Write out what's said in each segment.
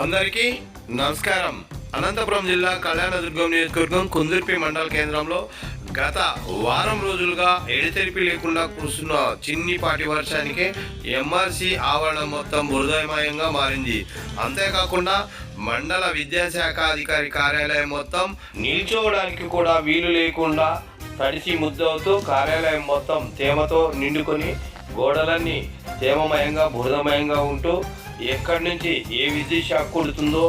అందరికీ నమస్కారం. అనంతపురం జిల్లా కళ్యాణదుర్గం నియోజకవర్గం కుందుర్పి మండల కేంద్రంలో గత వారం రోజులుగా ఎడతెరిపి లేకుండా కురుస్తున్న చిన్నిపాటి వర్షానికి ఎంఆర్సి ఆవరణం మొత్తం బురదమయంగా మారింది. అంతేకాకుండా మండల విద్యాశాఖ అధికారి కార్యాలయం మొత్తం నిల్చోవడానికి కూడా వీలు లేకుండా తడిసి ముద్దవుతూ కార్యాలయం మొత్తం తేమతో నిండుకొని గోడలన్నీ తేమమయంగా బురదమయంగా ఉంటూ ఎక్కడి నుంచి ఏ విద్యుత్ షాక్ కొడుతుందో,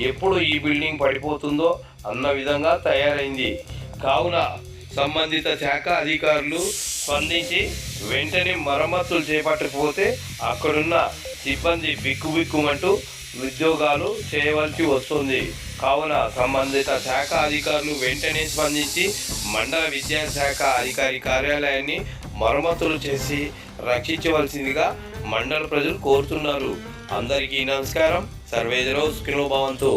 ఎప్పుడు ఈ బిల్డింగ్ పడిపోతుందో అన్న విధంగా తయారైంది. కావున సంబంధిత శాఖ అధికారులు స్పందించి వెంటనే మరమ్మతులు చేపట్టకపోతే అక్కడున్న సిబ్బంది బిక్కుబిక్కుమంటూ ఉద్యోగాలు చేయవలసి వస్తుంది. కావున సంబంధిత శాఖ అధికారులు వెంటనే స్పందించి మండల విద్యాశాఖ అధికారి కార్యాలయాన్ని మరమ్మతులు చేసి రక్షించవలసిందిగా మండల ప్రజలు కోరుతున్నారు. అందరికీ నమస్కారం. సర్వే జనో సుఖినో భవంతు.